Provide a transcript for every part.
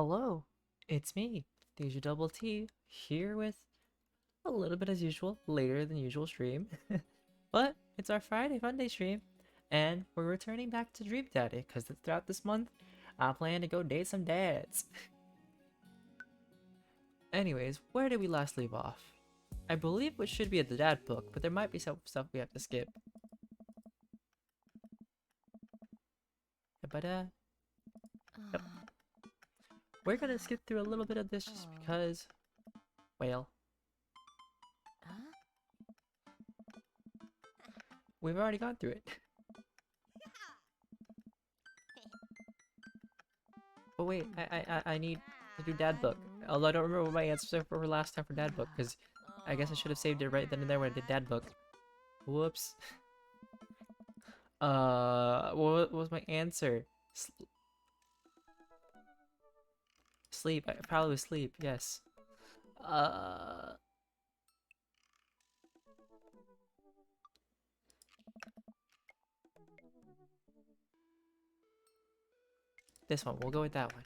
Hello, it's me, DjDoubleT, here with a little bit as usual, later than usual stream. But it's our Friday Fun Day stream, and we're returning back to Dream Daddy, because throughout this month, I plan to go date some dads. Anyways, where did we last leave off? I believe it should be at the dad book, but there might be some stuff we have to skip. But yep. We're gonna skip through a little bit of this just because, well, we've already gone through it. But wait, I need to do dad book. Although I don't remember what my answers were last time for dad book, because I guess I should have saved it right then and there when I did dad book. Whoops. What was my answer? Sleep. I probably was sleep. Yes. Uh. This one. We'll go with that one.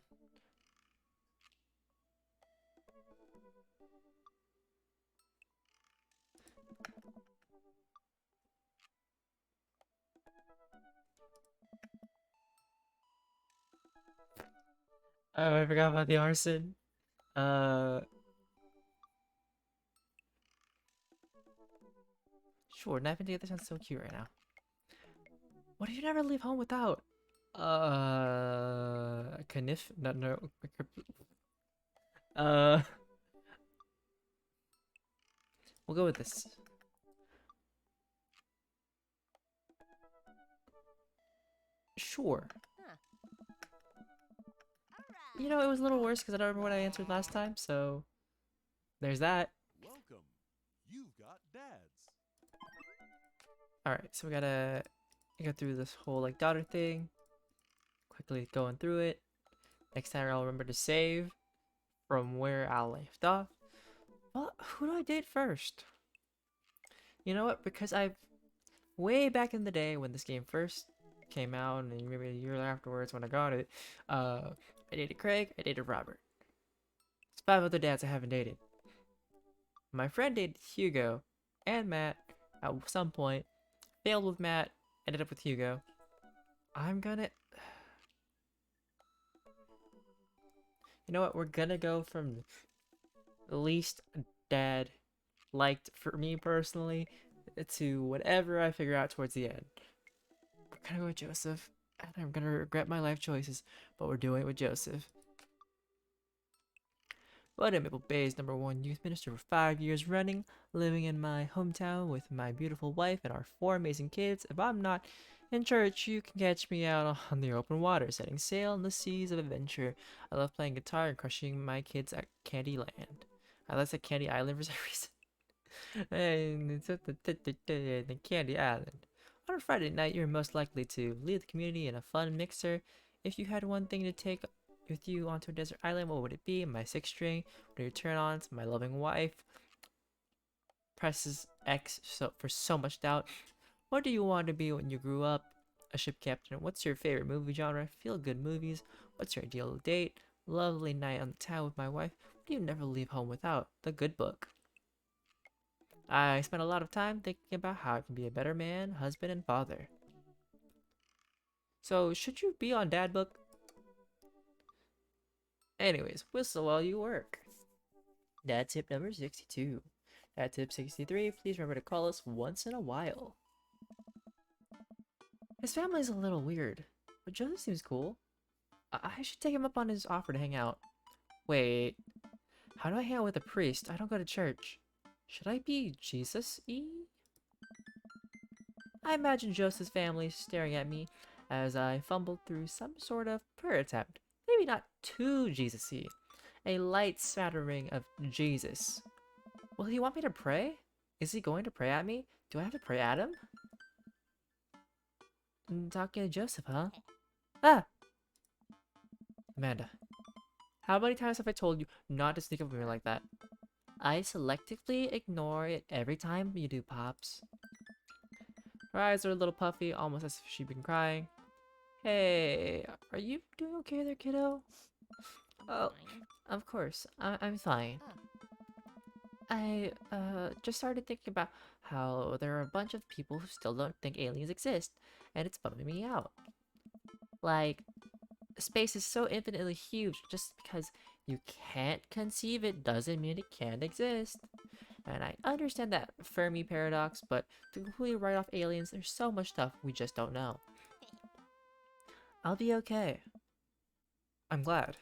Oh, I forgot about the arson. Uh. Sure, napping together sounds so cute right now. What do you never leave home without? Knif? No, no. Uh. We'll go with this. Sure. You know, it was a little worse because I don't remember what I answered last time, so there's that. Welcome. You've got dads. Alright, so we gotta go through this whole like daughter thing. Quickly going through it. Next time I'll remember to save from where I left off. Well, who do I date first? You know what? Because I've way back in the day when this game first came out, and maybe a year afterwards when I got it, I dated Craig, I dated Robert. There's 5 other dads I haven't dated. My friend dated Hugo and Matt at some point, failed with Matt, ended up with Hugo. I'm gonna... You know what? We're gonna go from the least dad liked for me personally to whatever I figure out towards the end. We're gonna go with Joseph, and I'm gonna regret my life choices, but we're doing it with Joseph. But in Maple Bay's #1 youth minister for 5 years running, living in my hometown with my beautiful wife and our 4 amazing kids. If I'm not in church, you can catch me out on the open water, setting sail in the seas of adventure. I love playing guitar and crushing my kids at Candyland. I like that Candy Island for some reason. And it's at the Candy Island. On a Friday night, you're most likely to lead the community in a fun mixer. If you had one thing to take with you onto a desert island, what would it be? My 6 string. When you turn on to my loving wife. Presses X for so much doubt. What do you want to be when you grew up? A ship captain. What's your favorite movie genre? Feel good movies. What's your ideal date? Lovely night on the town with my wife. What do you never leave home without? The Good Book. I spent a lot of time thinking about how I can be a better man, husband, and father. So, should you be on Dad Book? Anyways, whistle while you work. Dad tip number 62. Dad tip 63, please remember to call us once in a while. His family's a little weird, but Joseph seems cool. I should take him up on his offer to hang out. Wait, how do I hang out with a priest? I don't go to church. Should I be Jesus-y? I imagine Joseph's family staring at me as I fumbled through some sort of prayer attempt. Maybe not too Jesus-y. A light smattering of Jesus. Will he want me to pray? Is he going to pray at me? Do I have to pray at him? Talking to Joseph, huh? Ah! Amanda, how many times have I told you not to sneak up on me like that? I selectively ignore it every time you do, Pops. Her eyes are a little puffy, almost as if she'd been crying. Hey, are you doing okay there, kiddo? Oh, of course. I'm fine. I just started thinking about how there are a bunch of people who still don't think aliens exist, and it's bumming me out. Like, space is so infinitely huge, just because you can't conceive it doesn't mean it can't exist. And I understand that Fermi paradox, but to completely write off aliens, there's so much stuff we just don't know. I'll be okay. I'm glad.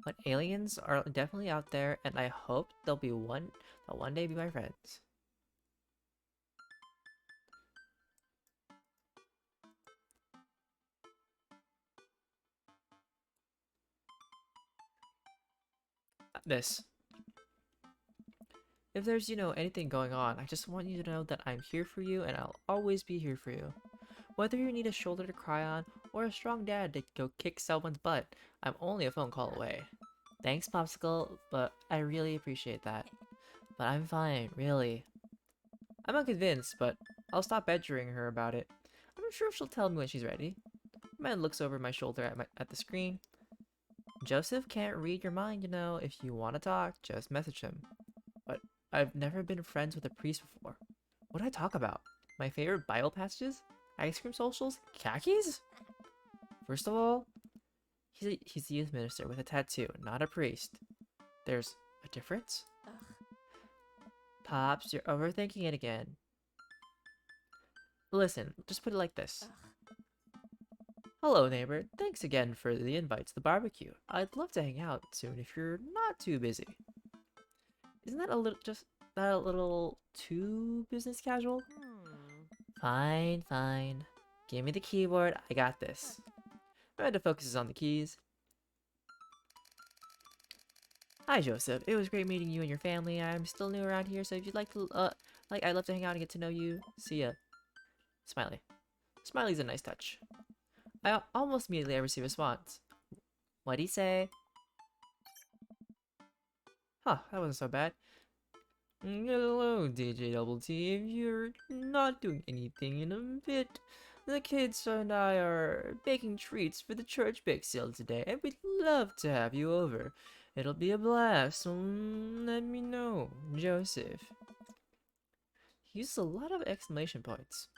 But aliens are definitely out there, and I hope they'll one day be my friends. This. If there's, anything going on, I just want you to know that I'm here for you and I'll always be here for you. Whether you need a shoulder to cry on or a strong dad to go kick someone's butt, I'm only a phone call away. Thanks, Popsicle, but I really appreciate that. But I'm fine, really. I'm unconvinced, but I'll stop badgering her about it. I'm sure she'll tell me when she's ready. Man looks over my shoulder at the screen. Joseph can't read your mind, If you want to talk, just message him. But I've never been friends with a priest before. What do I talk about? My favorite Bible passages? Ice cream socials? Khakis? First of all, he's a youth minister with a tattoo, not a priest. There's a difference? Pops, you're overthinking it again. Listen, just put it like this. Hello, neighbor. Thanks again for the invite to the barbecue. I'd love to hang out soon if you're not too busy. Isn't that a little too business casual? Fine, fine. Give me the keyboard. I got this. Amanda focuses on the keys. Hi, Joseph. It was great meeting you and your family. I'm still new around here, so if you'd like to, I'd love to hang out and get to know you. See ya. Smiley. Smiley's a nice touch. I almost immediately receive a response. What'd he say? Huh, that wasn't so bad. Hello, DjDoubleT. If you're not doing anything in a bit, the kids and I are baking treats for the church bake sale today, and we'd love to have you over. It'll be a blast, so let me know, Joseph. He uses a lot of exclamation points.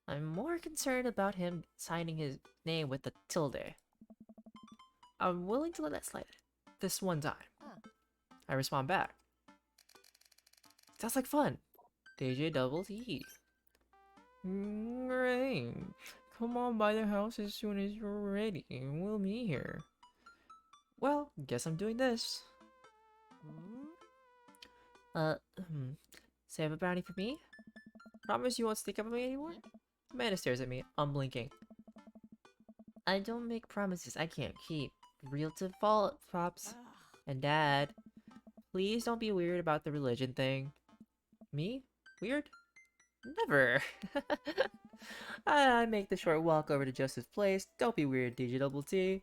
I'm more concerned about him signing his name with the tilde. I'm willing to let that slide this one time. I respond back. Sounds like fun. DjDoubleT. Great. Come on by the house as soon as you're ready. We'll meet here. Well, guess I'm doing this. Save a brownie for me? Promise you won't sneak up on me anymore? Amanda stares at me, unblinking. I don't make promises I can't keep. Real default, Pops. And Dad, please don't be weird about the religion thing. Me? Weird? Never. I make the short walk over to Joseph's place. Don't be weird, DjDoubleT.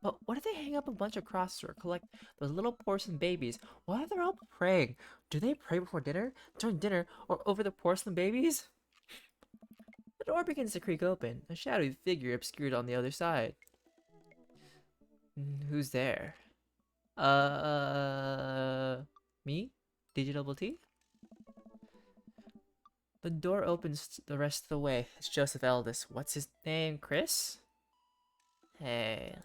But what if they hang up a bunch of crosses or collect those little porcelain babies? What if they're all praying? Do they pray before dinner, during dinner, or over the porcelain babies? The door begins to creak open, a shadowy figure obscured on the other side. Who's there? Me? DjDoubleT? The door opens the rest of the way. It's Joseph Eldest. What's his name? Chris? Hey.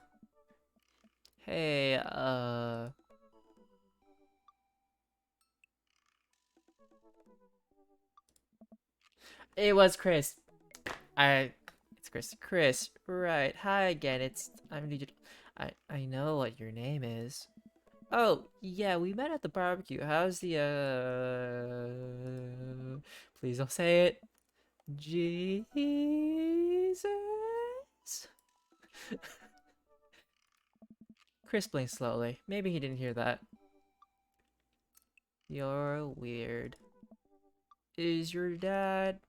Hey, It was Chris. It's Chris. Chris, right. Hi again. I'm DJ. I know what your name is. Oh, yeah, we met at the barbecue. How's the, please don't say it. Jesus? Chris blinked slowly. Maybe he didn't hear that. You're weird. Is your dad...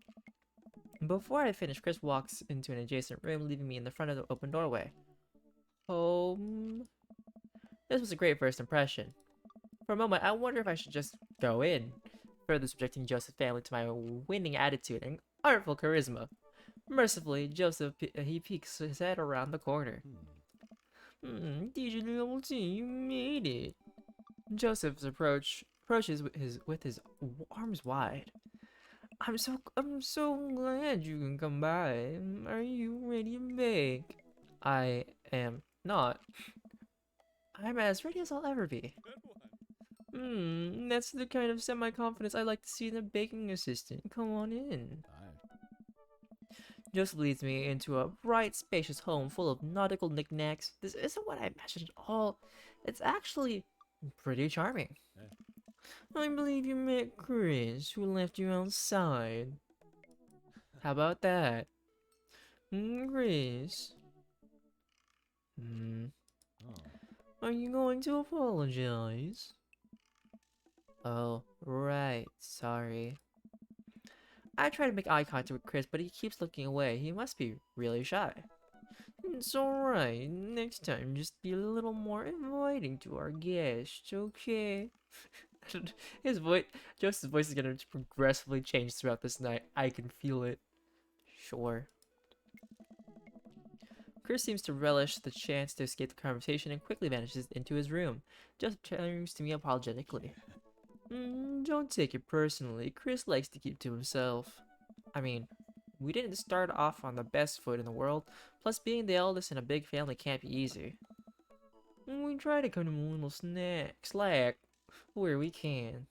Before I finish, Chris walks into an adjacent room, leaving me in the front of the open doorway. Home? This was a great first impression. For a moment, I wonder if I should just go in, further subjecting Joseph's family to my winning attitude and artful charisma. Mercifully, Joseph he peeks his head around the corner. DjDoubleT, you made it. Joseph's approaches with his arms wide. I'm so glad you can come by. Are you ready to bake? I am not. I'm as ready as I'll ever be. Good one. That's the kind of semi-confidence I like to see in a baking assistant. Come on in. Aye. Joseph leads me into a bright, spacious home full of nautical knickknacks. This isn't what I imagined at all. It's actually pretty charming. I believe you met Chris, who left you outside. How about that? Chris. Oh. Are you going to apologize? Oh, right. Sorry. I try to make eye contact with Chris, but he keeps looking away. He must be really shy. It's alright. Next time, just be a little more inviting to our guests, okay? His voice, Joseph's voice is gonna progressively change throughout this night. I can feel it. Sure. Chris seems to relish the chance to escape the conversation and quickly vanishes into his room. Joseph turns to me apologetically. Don't take it personally. Chris likes to keep to himself. I mean, we didn't start off on the best foot in the world. Plus, being the eldest in a big family can't be easy. We try to cut him a little slack where we can.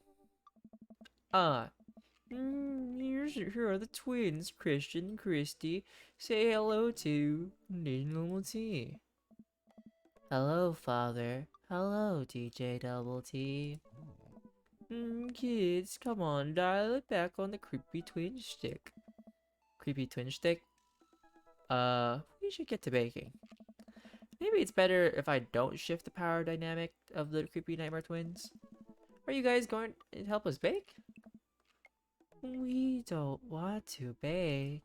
Here are the twins, Christian and Christy. Say hello to DjDoubleT. Hello, Father. Hello, DjDoubleT. Kids, come on, dial it back on the creepy twin stick. Creepy twin stick? We should get to baking. Maybe it's better if I don't shift the power dynamic of the creepy nightmare twins. Are you guys going to help us bake? We don't want to bake.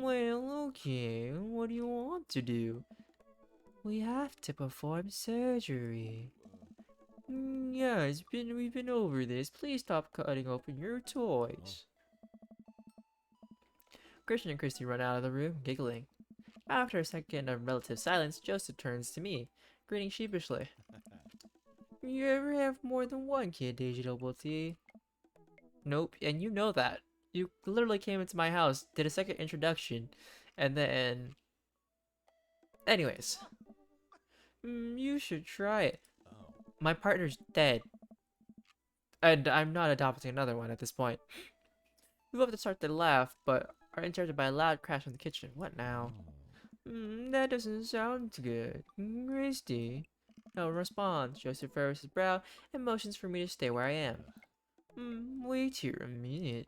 Well, okay. What do you want to do? We have to perform surgery. Yeah, we've been over this. Please stop cutting open your toys. Christian and Christy run out of the room, giggling. After a second of relative silence, Joseph turns to me, grinning sheepishly. You ever have more than one kid, DjDoubleT? Nope, and you know that. You literally came into my house, did a second introduction, and then... Anyways. You should try it. Oh. My partner's dead. And I'm not adopting another one at this point. We both start to laugh, but are interrupted by a loud crash in the kitchen. What now? That doesn't sound good. Christy. No response. Joseph furrows his brow and motions for me to stay where I am. Wait here a minute.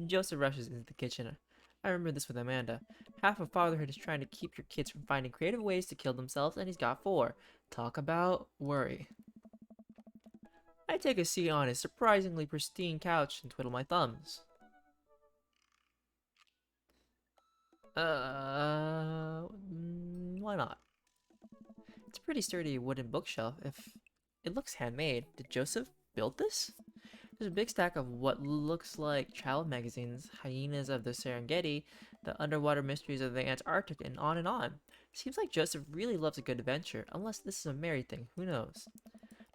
Joseph rushes into the kitchen. I remember this with Amanda. Half of fatherhood is trying to keep your kids from finding creative ways to kill themselves, and he's got 4. Talk about worry. I take a seat on his surprisingly pristine couch and twiddle my thumbs. Why not? It's a pretty sturdy wooden bookshelf. If it looks handmade, did Joseph build this? There's a big stack of what looks like child magazines, Hyenas of the Serengeti, The Underwater Mysteries of the Antarctic, and on and on. Seems like Joseph really loves a good adventure, unless this is a married thing, who knows.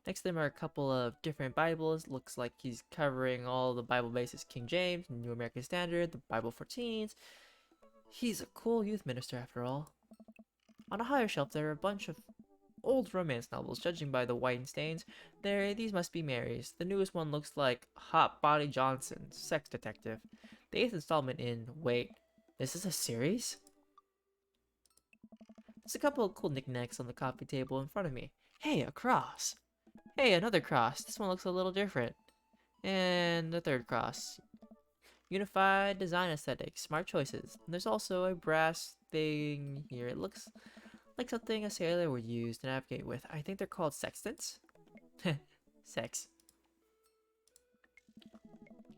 Next to them are a couple of different Bibles. Looks like he's covering all the Bible bases: King James, New American Standard, the Bible for Teens. He's a cool youth minister after all. On a higher shelf there are a bunch of old romance novels. Judging by the white stains, these must be Mary's. The newest one looks like Hot Body Johnson, Sex Detective. The 8th installment in, wait, this is a series? There's a couple of cool knickknacks on the coffee table in front of me. Hey, a cross. Hey, another cross. This one looks a little different. And a third cross. Unified design aesthetic. Smart choices. And there's also a brass thing here. It looks like something a sailor would use to navigate with. I think they're called sextants. Sex.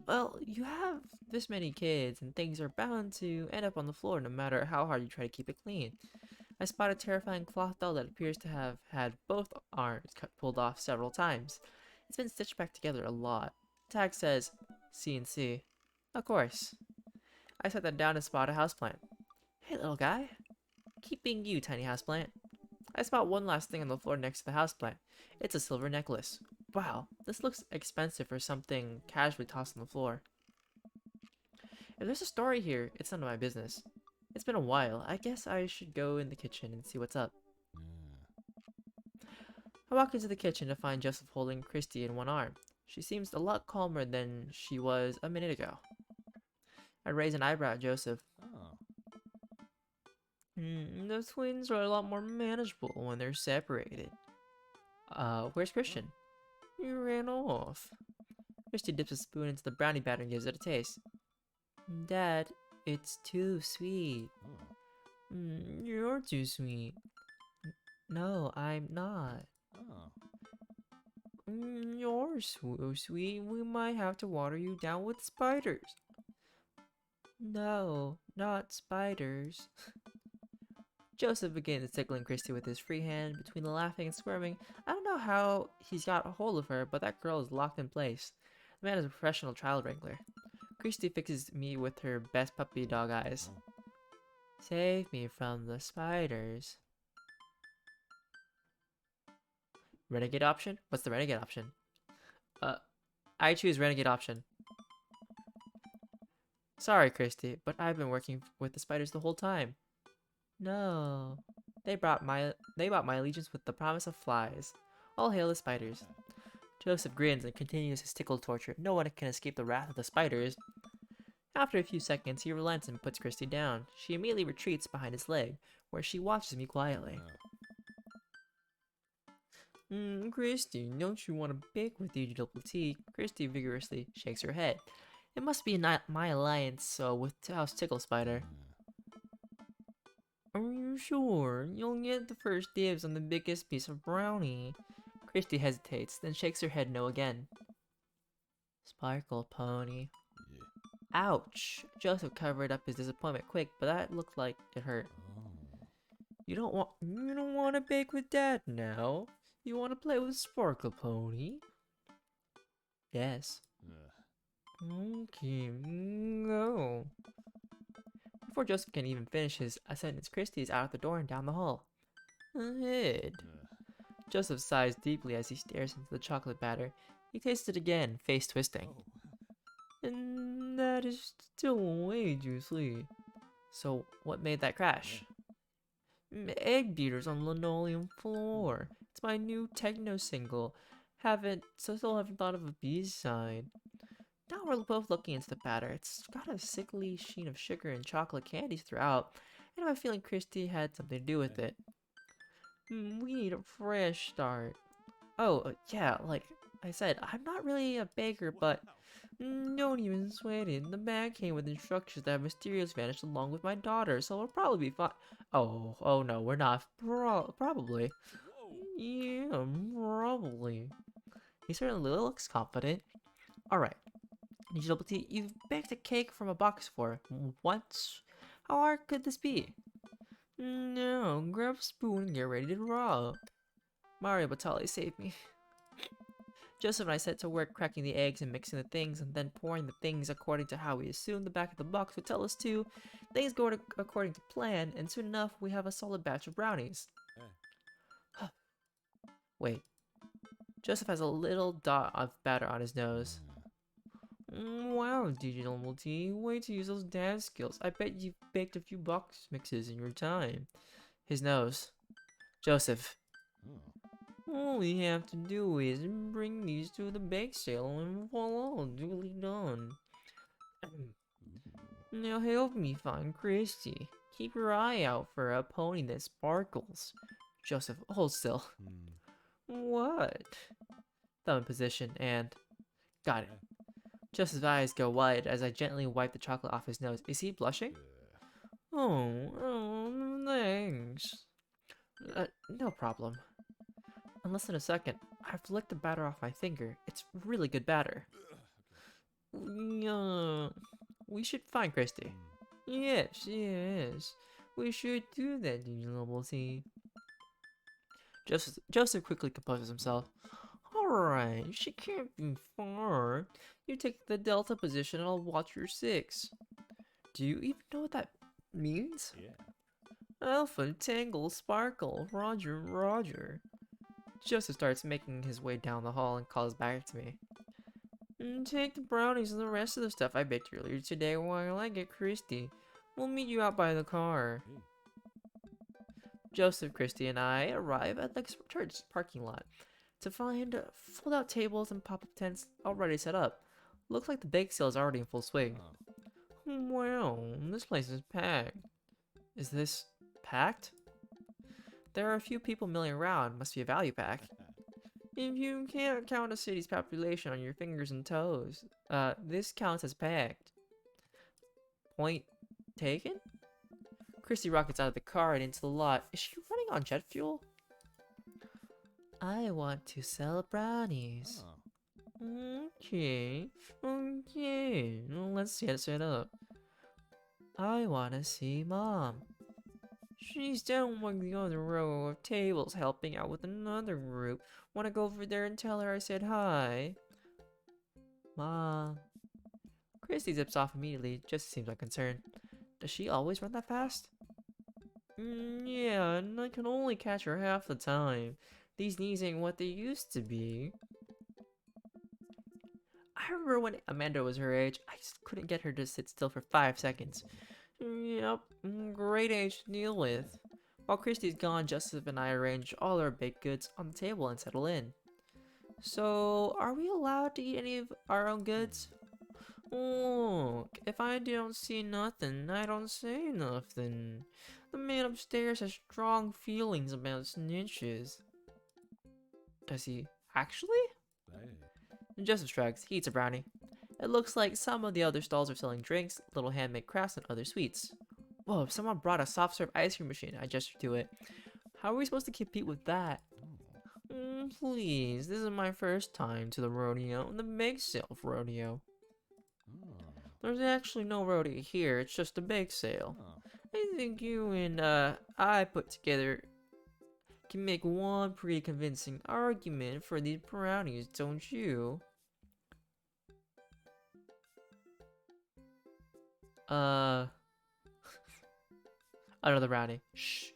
Well, you have this many kids, and things are bound to end up on the floor no matter how hard you try to keep it clean. I spot a terrifying cloth doll that appears to have had both arms pulled off several times. It's been stitched back together a lot. The tag says, C&C. Of course. I set that down and spot a houseplant. Hey, little guy. keep being you, tiny houseplant. I spot one last thing on the floor next to the houseplant. It's a silver necklace. Wow, this looks expensive for something casually tossed on the floor. If there's a story here, it's none of my business. It's been a while. I guess I should go in the kitchen and see what's up. I walk into the kitchen to find Joseph holding Christy in one arm. She seems a lot calmer than she was a minute ago. I raise an eyebrow at Joseph. The twins are a lot more manageable when they're separated. Where's Christian? He ran off. Christy dips a spoon into the brownie batter and gives it a taste. Dad, it's too sweet. You're too sweet. No, I'm not. You're so sweet, we might have to water you down with spiders. No, not spiders. Joseph begins tickling Christy with his free hand. Between the laughing and squirming, I don't know how he's got a hold of her, but that girl is locked in place. The man is a professional child wrangler. Christy fixes me with her best puppy dog eyes. Save me from the spiders. Renegade option? What's the renegade option? I choose renegade option. Sorry, Christy, but I've been working with the spiders the whole time. No. They bought my allegiance with the promise of flies. All hail the spiders. Joseph grins and continues his tickle torture. No one can escape the wrath of the spiders. After a few seconds, he relents and puts Christy down. She immediately retreats behind his leg, where she watches me quietly. Christy, don't you want to bake with DjDoubleT? Christy vigorously shakes her head. It must be not my alliance with House Tickle Spider. Are you sure? You'll get the first dibs on the biggest piece of brownie. Christy hesitates, then shakes her head no again. Sparkle Pony. Ouch! Joseph covered up his disappointment quick, but that looked like it hurt. You don't want to bake with Dad now? You want to play with Sparkle Pony? Yes. Okay, go. Before Joseph can even finish his sentence, Christy is out the door and down the hall. Ahead. Joseph sighs deeply as he stares into the chocolate batter. He tastes it again, face twisting. And that is still way too sweet. So, what made that crash? Egg beaters on linoleum floor. It's my new techno single. Still haven't thought of a B-side. Now we're both looking into the batter. It's got a sickly sheen of sugar and chocolate candies throughout, and I have a feeling Christy had something to do with it. We need a fresh start. Oh, yeah, like I said, I'm not really a baker, but don't even sweat it. The bag came with instructions that mysteriously vanished along with my daughter, so we'll probably be fine. Oh no, we're not. Probably. Yeah, probably. He certainly looks confident. Alright. DjDoubleT, you've baked a cake from a box before. What? How hard could this be? No, grab a spoon and get ready to roll. Mario Batali saved me. Joseph and I set to work cracking the eggs and mixing the things and then pouring the things according to how we assumed the back of the box would tell us to. Things go according to plan, and soon enough we have a solid batch of brownies. Wait. Joseph has a little dot of batter on his nose. Wow, DjDoubleT, way to use those dance skills. I bet you've baked a few box mixes in your time. His nose. Joseph. All we have to do is bring these to the bake sale and voila, duly done. Now help me find Christy. Keep your eye out for a pony that sparkles. Joseph, hold still. What? Thumb in position and... Got it. Joseph's eyes go wide as I gently wipe the chocolate off his nose. Is he blushing? Oh, thanks. No problem. In less than a second, I've licked the batter off my finger. It's really good batter. We should find Christy. Yes. We should do that, DjDoubleT. Joseph quickly composes himself. Alright, she can't be far. You take the Delta position and I'll watch your 6. Do you even know what that means? Alpha, Tangle, Sparkle, Roger, Roger. Joseph starts making his way down the hall and calls back to me. Take the brownies and the rest of the stuff I baked earlier today while I get Christy. We'll meet you out by the car. Hey. Joseph, Christy, and I arrive at the church parking lot to find fold-out tables and pop-up tents already set up. Looks like the bake sale is already in full swing. Oh. Wow, this place is packed. Is this packed? There are a few people milling around. Must be a value pack. If you can't count a city's population on your fingers and toes, this counts as packed. Point taken? Christy rockets out of the car and into the lot. Is she running on jet fuel? I want to sell brownies. Oh. Okay. Well, let's get it set up. I want to see Mom. She's down like the other row of tables helping out with another group. Want to go over there and tell her I said hi? Mom. Christy zips off immediately, just seems unconcerned. Does she always run that fast? Yeah, and I can only catch her half the time. These knees ain't what they used to be. I remember when Amanda was her age, I just couldn't get her to sit still for 5 seconds. Yep, great age to deal with. While Christy's gone, Joseph and I arrange all our baked goods on the table and settle in. So, are we allowed to eat any of our own goods? Look, if I don't see nothing, I don't say nothing. The man upstairs has strong feelings about snitches. Does he actually? Hey. Joseph shrugs. He eats a brownie. It looks like some of the other stalls are selling drinks, little handmade crafts, and other sweets. Whoa, someone brought a soft serve ice cream machine. I gestured to it. How are we supposed to compete with that? Please, this is my first time to the rodeo, the bake sale rodeo. Oh. There's actually no rodeo here, it's just a bake sale. Oh. I think you and I put together can make one pretty convincing argument for these brownies, don't you? Another brownie. Shh.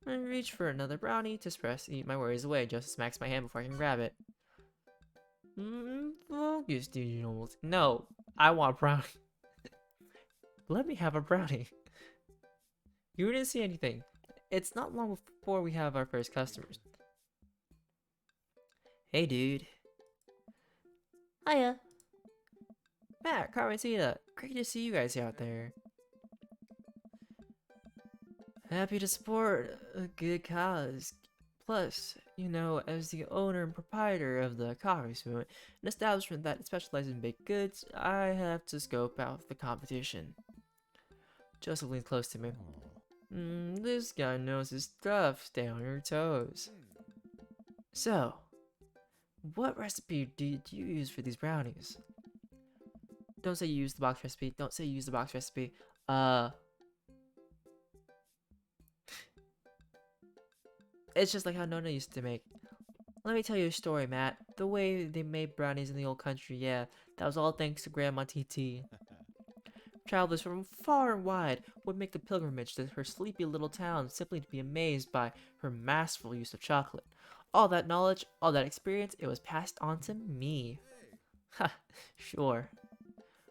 I reach for another brownie to eat my worries away. Joseph smacks my hand before I can grab it. Focus, DjDoubleT. No, I want a brownie. Let me have a brownie. You didn't see anything. It's not long before we have our first customers. Hey, dude. Hiya. Matt, Carmentita. Great to see you guys out there. Happy to support a good cause. Plus, you know, as the owner and proprietor of the Coffee Spoon, an establishment that specializes in baked goods, I have to scope out the competition. Joseph leans close to me. This guy knows his stuff. Stay on your toes. So, what recipe did you use for these brownies? Don't say you used the box recipe. Don't say you used the box recipe. It's just like how Nona used to make. Let me tell you a story, Matt. The way they made brownies in the old country, yeah, that was all thanks to Grandma TT. Travelers from far and wide would make the pilgrimage to her sleepy little town simply to be amazed by her masterful use of chocolate. All that knowledge, all that experience, it was passed on to me. Ha, sure.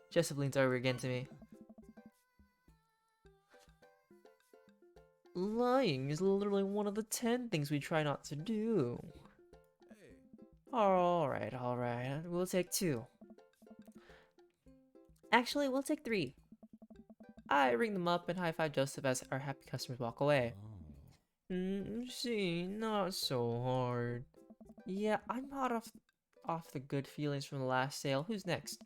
Joseph leans over again to me. Lying is literally one of the 10 things we try not to do. Alright. We'll take 2. Actually, we'll take 3. I ring them up and high-five Joseph as our happy customers walk away. See, not so hard. Yeah, I'm not off the good feelings from the last sale. Who's next?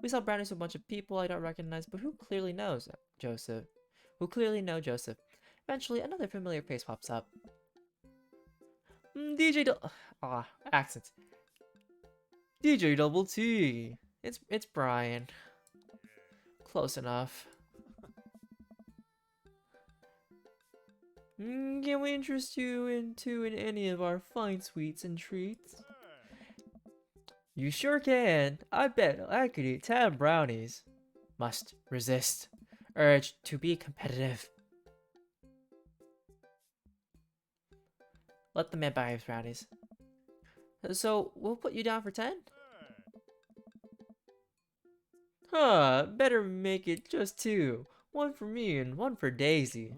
We sell brownies to a bunch of people I don't recognize, but who clearly knows Joseph. Who clearly know Joseph. Eventually, another familiar face pops up. Accents. DjDoubleT. It's Brian. Close enough. Can we interest you in any of our fine sweets and treats? You sure can. I bet I could eat 10 brownies. Must resist. Urge to be competitive. Let the man buy his brownies. So, we'll put you down for 10? Huh, better make it just 2. One for me and one for Daisy.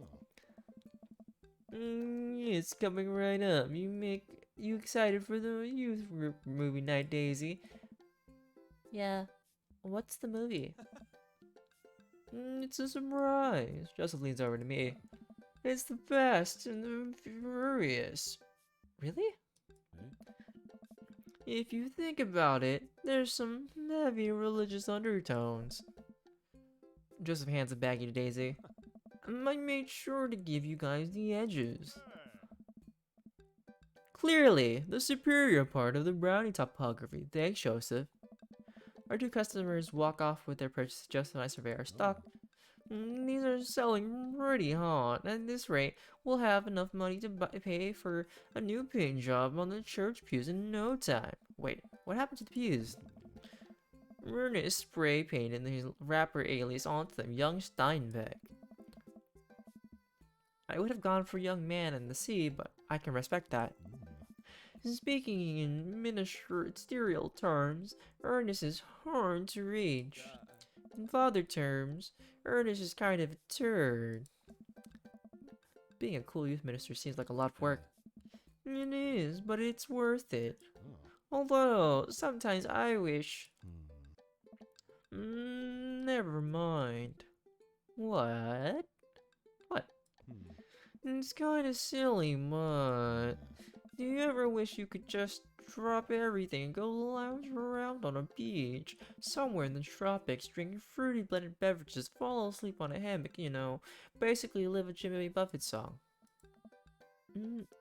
It's coming right up. You excited for the youth movie night, Daisy? Yeah. What's the movie? It's a surprise. Joseph leans over to me. It's the best and the furious. Really? If you think about it, there's some heavy religious undertones. Joseph hands a baggie to Daisy. I made sure to give you guys the edges. Clearly, the superior part of the brownie topography. Thanks, Joseph. Our 2 customers walk off with their purchases. Joseph and I survey our stock. These are selling pretty hot. At this rate, we'll have enough money to pay for a new paint job on the church pews in no time. Wait, what happened to the pews? Ernest spray painted his rapper alias onto them. Young Steinbeck. I would have gone for young man in the sea, but I can respect that. Speaking in ministerial terms, Ernest is hard to reach. In father terms, Ernest is kind of a turd. Being a cool youth minister seems like a lot of work. It is, but it's worth it. Although, sometimes I wish... never mind. What? What? It's kinda silly, but... Do you ever wish you could just drop everything and go lounge around on a beach, somewhere in the tropics, drinking fruity blended beverages, fall asleep on a hammock, you know, basically live a Jimmy Buffett song?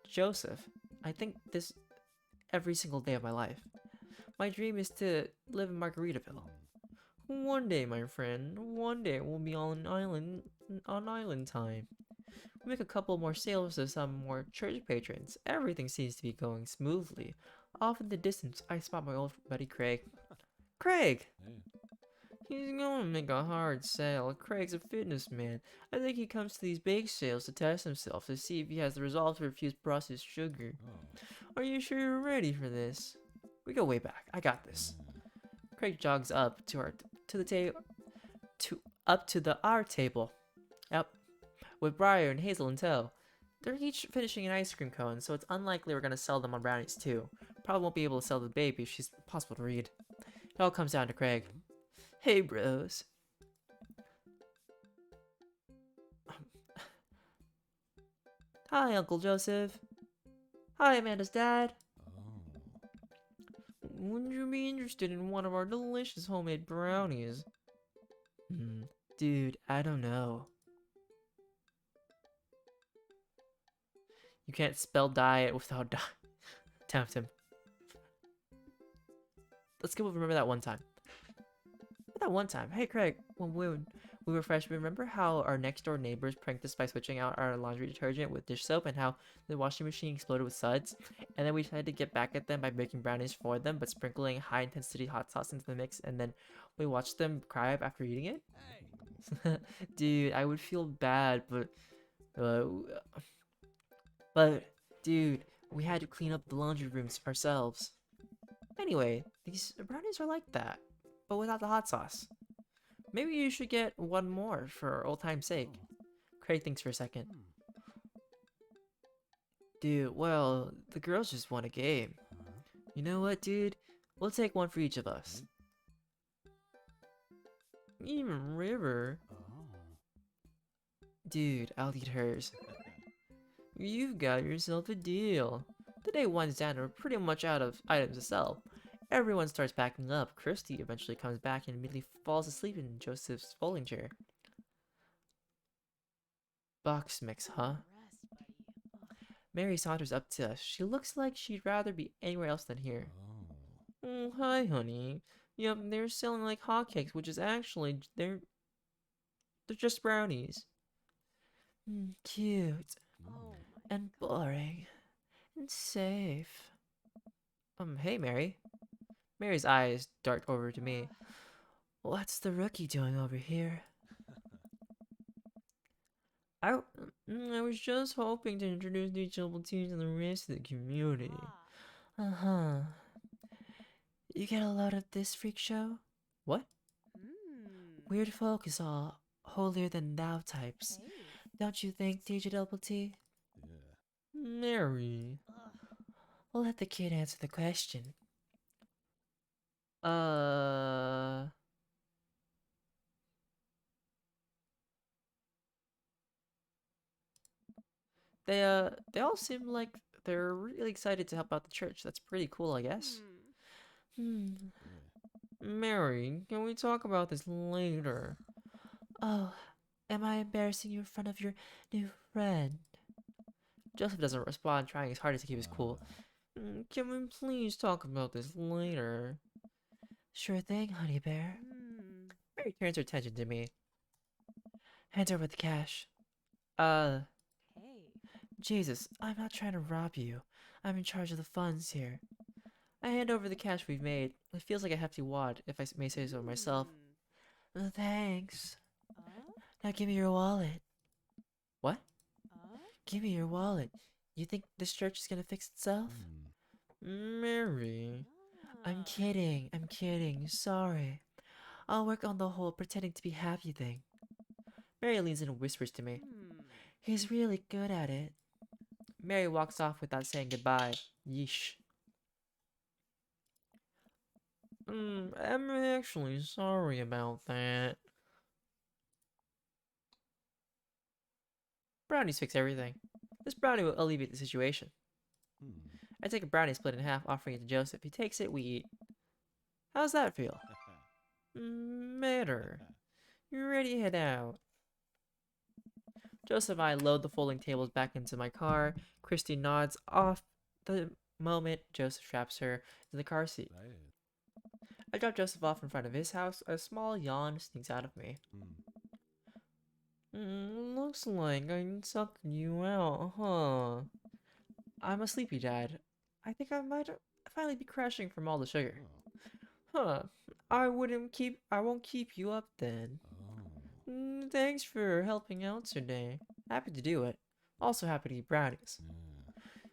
Joseph, I think this every single day of my life. My dream is to live in Margaritaville. One day, my friend, one day we'll be on island time. We make a couple more sales to some more church patrons. Everything seems to be going smoothly. Off in the distance, I spot my old buddy Craig. Craig! He's gonna make a hard sale. Craig's a fitness man. I think he comes to these bake sales to test himself to see if he has the resolve to refuse processed sugar. Are you sure you're ready for this? We go way back. I got this. Craig jogs up to our table. Yep. With Briar and Hazel in tow. They're each finishing an ice cream cone, so it's unlikely we're gonna sell them on brownies too. Probably won't be able to sell the baby if she's impossible to read. It all comes down to Craig. Hey bros. Hi Uncle Joseph. Hi Amanda's dad. Would you be interested in one of our delicious homemade brownies? Dude, I don't know. You can't spell diet without tempt him. Let's go remember that one time. That one time. Hey Craig, when we were freshmen, remember how our next door neighbors pranked us by switching out our laundry detergent with dish soap and how the washing machine exploded with suds? And then we tried to get back at them by making brownies for them but sprinkling high intensity hot sauce into the mix, and then we watched them cry after eating it? Dude, I would feel bad, but dude, we had to clean up the laundry rooms ourselves. Anyway, these brownies are like that, but without the hot sauce. Maybe you should get one more for old time's sake. Craig thinks for a second. Dude, well, the girls just won a game. You know what, dude? We'll take one for each of us. Even River? Dude, I'll eat hers. You've got yourself a deal. The day winds down and we're pretty much out of items to sell. Everyone starts packing up. Christy eventually comes back and immediately falls asleep in Joseph's folding chair. Box mix, huh? Mary saunters up to us. She looks like she'd rather be anywhere else than here. Oh, hi, honey. Yep, they're selling like hotcakes, which is actually, they're just brownies. Cute. And boring. And safe. Hey, Mary. Mary's eyes dart over to me. What's the rookie doing over here? I was just hoping to introduce DjDoubleT to the rest of the community. Uh-huh. You get a lot of this freak show? What? Weird folk is all holier than thou types. Don't you think, DjDoubleT? Yeah. Mary. We'll let the kid answer the question. Uh... they all seem like they're really excited to help out the church. That's pretty cool, I guess. Hmm. Yeah. Mary, can we talk about this later? Oh, am I embarrassing you in front of your new friend? Joseph doesn't respond, trying his hardest to keep his cool. Can we please talk about this later? Sure thing, honey bear. Mary turns her attention to me. Hands over the cash. Jesus, I'm not trying to rob you. I'm in charge of the funds here. I hand over the cash we've made. It feels like a hefty wad, if I may say so myself. Thanks. Now give me your wallet. What? Give me your wallet. You think this church is gonna fix itself? Mary. I'm kidding. I'm kidding. Sorry. I'll work on the whole pretending to be happy thing. Mary leans in and whispers to me. He's really good at it. Mary walks off without saying goodbye. Yeesh. I'm actually sorry about that. Brownies fix everything. This brownie will alleviate the situation. I take a brownie split in half, offering it to Joseph. He takes it, we eat. How's that feel? Better. You ready to head out? Joseph and I load the folding tables back into my car. Christy nods off the moment Joseph straps her in the car seat. I drop Joseph off in front of his house. A small yawn sneaks out of me. Looks like I sucked you out, huh? I'm a sleepy dad. I think I might finally be crashing from all the sugar. Huh. I won't keep you up then. Thanks for helping out today. Happy to do it. Also happy to eat brownies.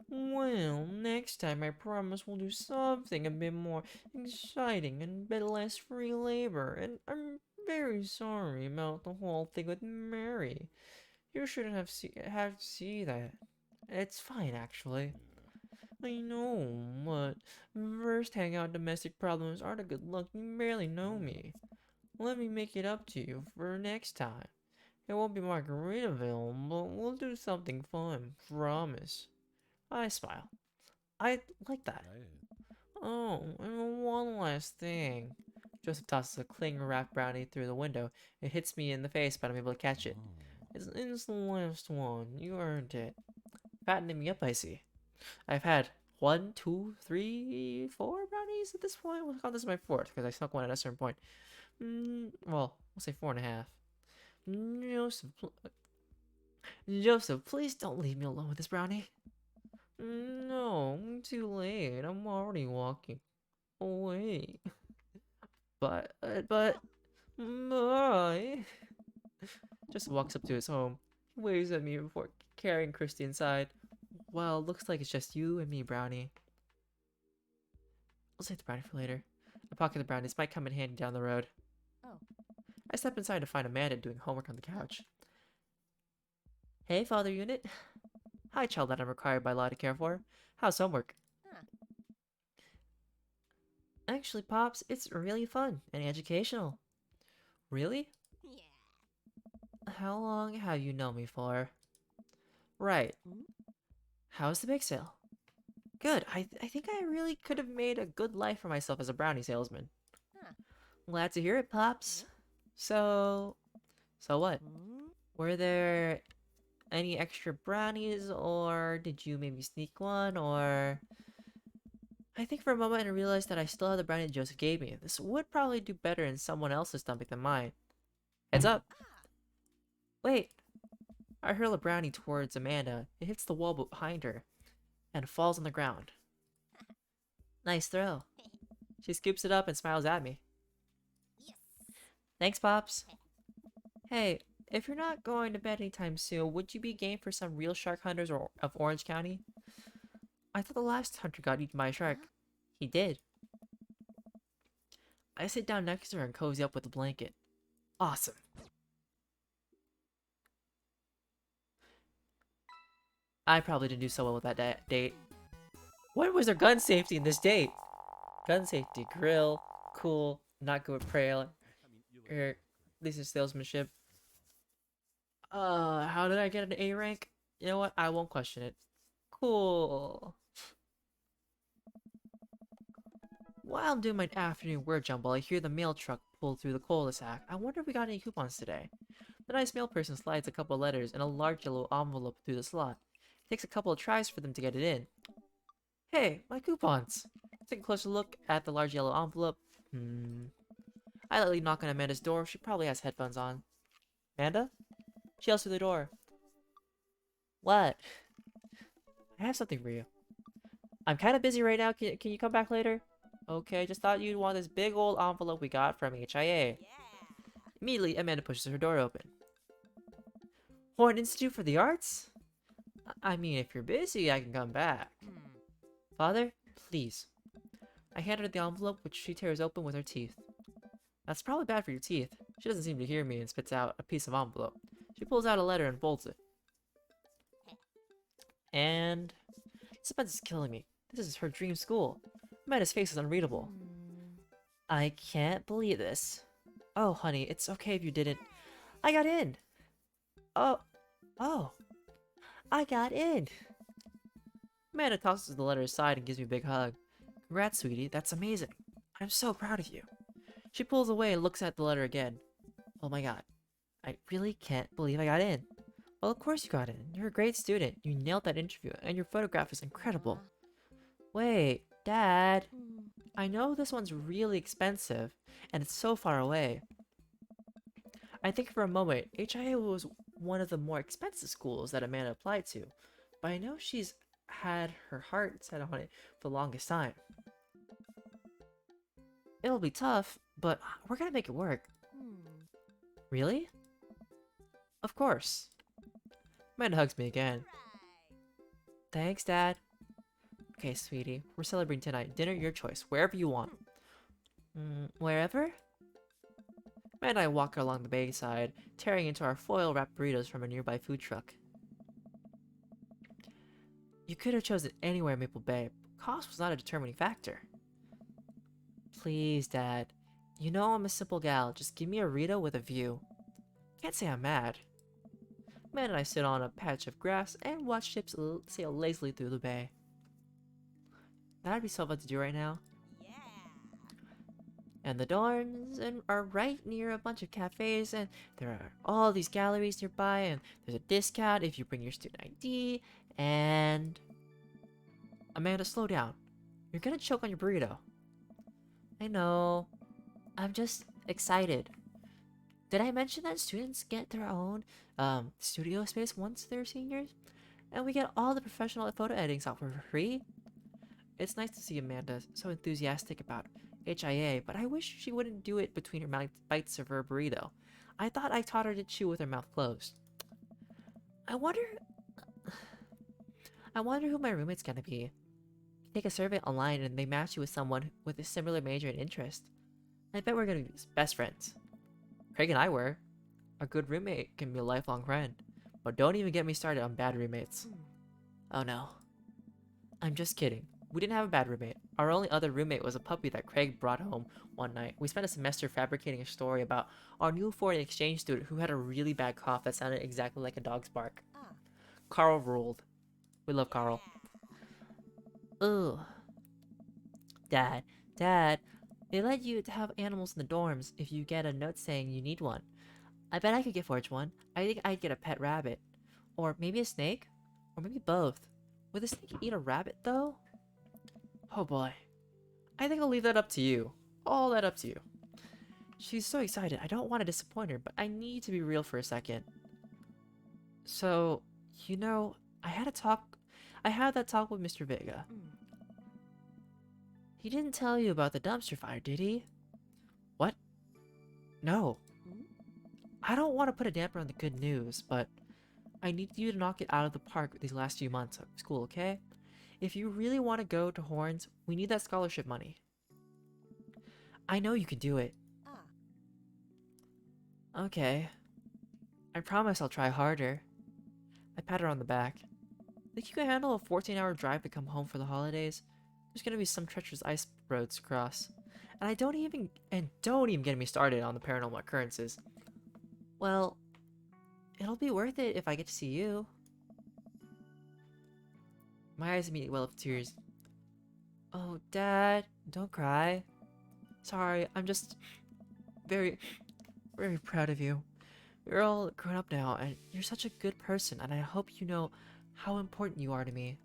Well, next time I promise we'll do something a bit more exciting and a bit less free labor. And I'm very sorry about the whole thing with Mary. You shouldn't have to see that. It's fine, actually. I know, but first hangout domestic problems aren't a good look. You barely know me. Let me make it up to you for next time. It won't be Margaritaville, but we'll do something fun. Promise. I smile. I like that. Oh, and one last thing. Joseph tosses a cling wrapped brownie through the window. It hits me in the face, but I'm able to catch it. It's the last one. You earned it. Fattening me up, I see. I've had 1, 2, 3, 4 brownies at this point. We'll count this as my fourth because I snuck one at a certain point. Well, we'll say 4.5. Joseph, please don't leave me alone with this brownie. No, too late. I'm already walking away. But, bye. Joseph walks up to his home, waves at me before carrying Christy inside. Well, looks like it's just you and me, Brownie. I'll save the brownie for later. A pocket of brownies might come in handy down the road. I step inside to find Amanda doing homework on the couch. Hey, Father Unit. Hi, child that I'm required by law to care for. How's homework? Actually, Pops, it's really fun and educational. Really? How long have you known me for? Right. How's the bake sale? Good. I think I really could have made a good life for myself as a brownie salesman. Glad to hear it, Pops. So what? Were there any extra brownies, or did you maybe sneak one, or... I think for a moment I realized that I still had the brownie that Joseph gave me. This would probably do better in someone else's stomach than mine. Heads up! Wait! I hurl a brownie towards Amanda. It hits the wall behind her and falls on the ground. Nice throw. She scoops it up and smiles at me. Thanks, Pops. Hey, if you're not going to bed anytime soon, would you be game for some real shark hunters of Orange County? I thought the last hunter got eaten by a shark. He did. I sit down next to her and cozy up with a blanket. Awesome. I probably didn't do so well with that date. When was there gun safety in this date? Gun safety, grill, cool, not good with prayer, at least in salesmanship. How did I get an A rank? You know what? I won't question it. Cool. While I'm doing my afternoon word jumble, I hear the mail truck pull through the cul-de-sac. I wonder if we got any coupons today. The nice mail person slides a couple of letters in a large yellow envelope through the slot. It takes a couple of tries for them to get it in. Hey, my coupons! Take a closer look at the large yellow envelope. I lightly knock on Amanda's door. She probably has headphones on. Amanda? She yells through the door. What? I have something for you. I'm kind of busy right now. Can you come back later? Okay, just thought you'd want this big old envelope we got from HIA. Immediately, Amanda pushes her door open. Horn Institute for the Arts? I mean, if you're busy, I can come back. Father, please. I hand her the envelope, which she tears open with her teeth. That's probably bad for your teeth. She doesn't seem to hear me and spits out a piece of envelope. She pulls out a letter and folds it. And... suspense is killing me. This is her dream school. Amanda's face is unreadable. I can't believe this. Oh, honey, it's okay if you didn't. I got in! Oh. I got in! Amanda tosses the letter aside and gives me a big hug. Congrats, sweetie. That's amazing. I'm so proud of you. She pulls away and looks at the letter again. Oh my god. I really can't believe I got in. Well, of course you got in. You're a great student. You nailed that interview, and your photograph is incredible. Wait, Dad. I know this one's really expensive, and it's so far away. I think for a moment, HIA was one of the more expensive schools that Amanda applied to, but I know she's had her heart set on it for the longest time. It'll be tough, but we're gonna make it work. Really? Of course. Amanda hugs me again. Thanks, Dad. Okay, sweetie. We're celebrating tonight. Dinner, your choice. Wherever you want. Wherever? Amanda and I walk along the bayside, tearing into our foil-wrapped burritos from a nearby food truck. You could have chosen anywhere in Maple Bay, but cost was not a determining factor. Please, Dad. You know I'm a simple gal. Just give me a Rito with a view. Can't say I'm mad. Amanda and I sit on a patch of grass and watch ships sail lazily through the bay. That'd be so fun to do right now. And the dorms are right near a bunch of cafes, and there are all these galleries nearby, and there's a discount if you bring your student ID, and... Amanda, slow down. You're gonna choke on your burrito. I know. I'm just excited. Did I mention that students get their own studio space once they're seniors? And we get all the professional photo editing software for free? It's nice to see Amanda so enthusiastic about HIA, but I wish she wouldn't do it between her bites of her burrito. I thought I taught her to chew with her mouth closed. I wonder who my roommate's gonna be. You take a survey online and they match you with someone with a similar major and interest. I bet we're gonna be best friends. Craig and I were. A good roommate can be a lifelong friend. But don't even get me started on bad roommates. Oh no. I'm just kidding. We didn't have a bad roommate. Our only other roommate was a puppy that Craig brought home one night. We spent a semester fabricating a story about our new foreign exchange student who had a really bad cough that sounded exactly like a dog's bark. Carl ruled. We love Carl. Ugh. Dad, they let you have animals in the dorms if you get a note saying you need one. I bet I could get Forge one. I think I'd get a pet rabbit. Or maybe a snake? Or maybe both. Would the snake eat a rabbit, though? Oh boy. I think I'll leave that up to you. All that up to you. She's so excited. I don't want to disappoint her, but I need to be real for a second. So, you know, I had that talk with Mr. Vega. He didn't tell you about the dumpster fire, did he? What? No. I don't want to put a damper on the good news, but I need you to knock it out of the park these last few months of school, okay? If you really want to go to Horns, we need that scholarship money. I know you can do it. Okay. I promise I'll try harder. I pat her on the back. Think you can handle a 14-hour drive to come home for the holidays? There's gonna be some treacherous ice roads to cross. And don't even get me started on the paranormal occurrences. Well, it'll be worth it if I get to see you. My eyes immediately well up with tears. Oh, Dad, don't cry. Sorry, I'm just very, very proud of you. You're all grown up now, and you're such a good person, and I hope you know how important you are to me.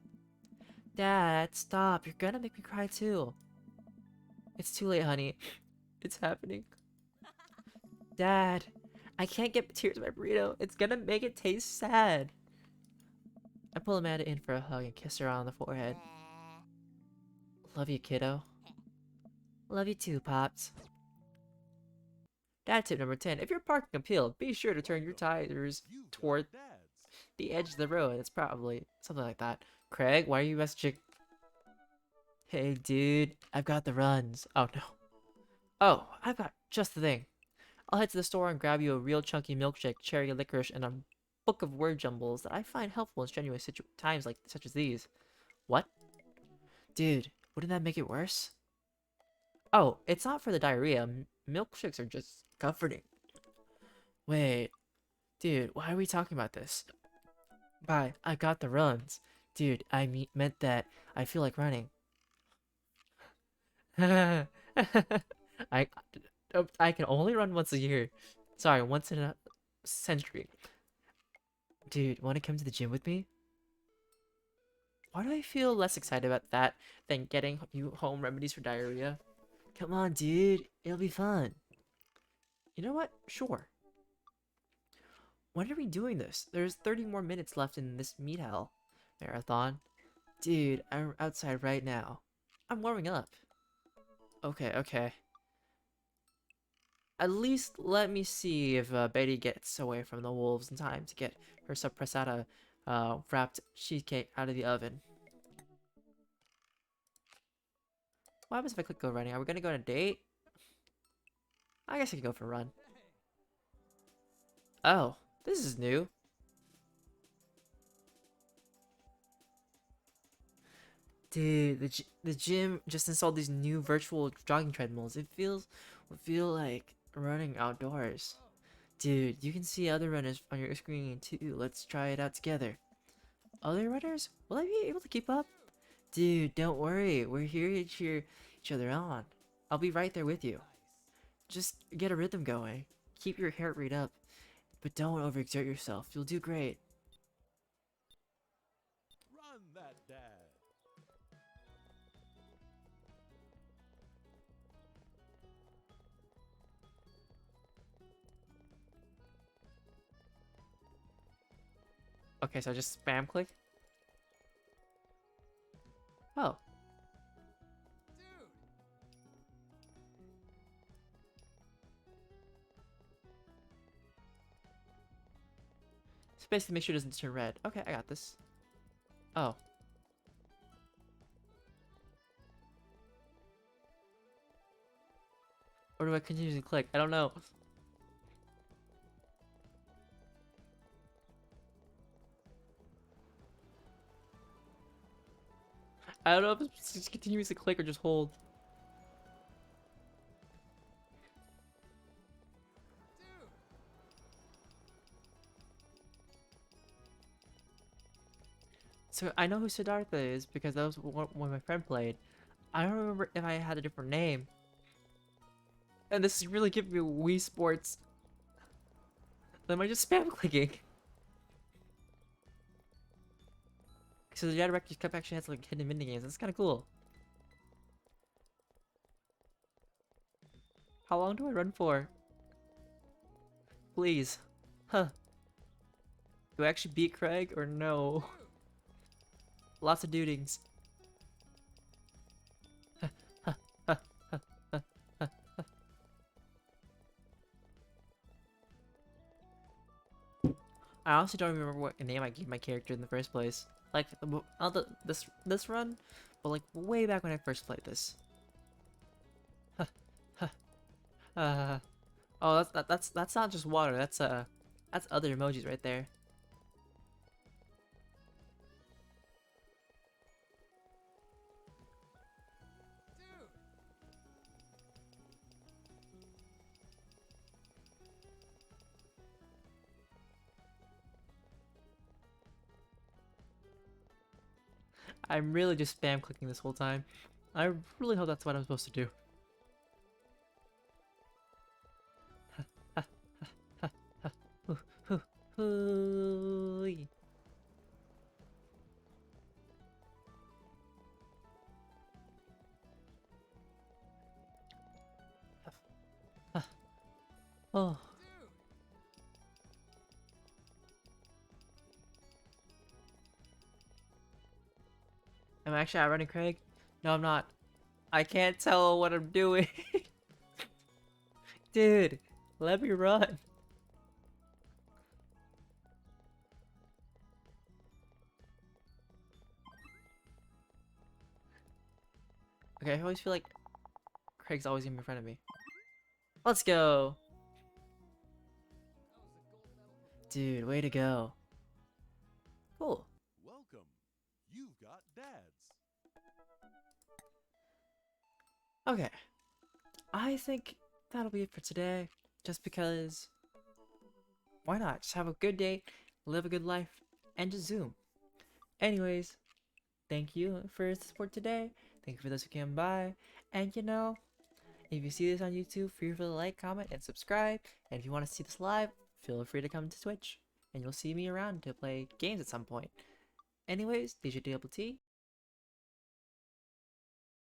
Dad, stop. You're gonna make me cry too. It's too late, honey. It's happening. Dad, I can't get tears in my burrito. It's gonna make it taste sad. I pull Amanda in for a hug and kiss her on the forehead. Love you, kiddo. Love you too, Pops. Dad tip number 10. If you're parking uphill, be sure to turn your tires toward the edge of the road. It's probably something like that. Craig, why are you messaging? Hey, dude, I've got the runs. Oh, no. Oh, I've got just the thing. I'll head to the store and grab you a real chunky milkshake, cherry licorice, and a book of word jumbles that I find helpful in strenuous times like such as these. What? Dude, wouldn't that make it worse? Oh, it's not for the diarrhea. Milkshakes are just comforting. Wait, dude, why are we talking about this? Bye, I got the runs. Dude, meant that I feel like running. I I can only run once a year. Sorry, once in a century. Dude, want to come to the gym with me? Why do I feel less excited about that than getting you home remedies for diarrhea? Come on, dude. It'll be fun. You know what? Sure. When are we doing this? There's 30 more minutes left in this meat hell marathon. Dude, I'm outside right now. I'm warming up. Okay, okay. At least let me see if Betty gets away from the wolves in time to get her suppressata wrapped cheesecake out of the oven. What happens if I click go running? Are we gonna go on a date? I guess I can go for a run. Oh, this is new. Dude, the gym just installed these new virtual jogging treadmills. It will feel like running outdoors. Dude, you can see other runners on your screen too. Let's try it out together. Other runners? Will I be able to keep up? Dude, don't worry. We're here to cheer each other on. I'll be right there with you. Just get a rhythm going. Keep your heart rate up, but don't overexert yourself. You'll do great. Run that, Dad. Okay, so I just spam click. Oh. So basically make sure it doesn't turn red. Okay, I got this. Oh. Or do I continuously click? I don't know. I don't know if it's just continuously click or just hold. So I know who Siddhartha is because that was when my friend played. I don't remember if I had a different name. And this is really giving me Wii Sports. Am I just spam clicking? So the Director's Cup actually has like hidden mini games. That's kind of cool. How long do I run for? Please. Huh. Do I actually beat Craig or no? Lots of dudings. I honestly don't remember what name I gave my character in the first place. Like, not this run, but like way back when I first played this. uh, oh, that's not just water. That's other emojis right there. I'm really just spam clicking this whole time. I really hope that's what I'm supposed to do. Oh, am I actually outrunning Craig? No, I'm not. I can't tell what I'm doing. Dude, let me run. Okay, I always feel like Craig's always gonna be in front of me. Let's go. Dude, way to go. Cool. Welcome. You've got dads. Okay. I think that'll be it for today. Just because, why not? Just have a good day, live a good life, and just zoom. Anyways, thank you for your support today. Thank you for those who came by. And you know, if you see this on YouTube, feel free to like, comment, and subscribe. And if you want to see this live, feel free to come to Twitch. And you'll see me around to play games at some point. Anyways, DjDoubleT.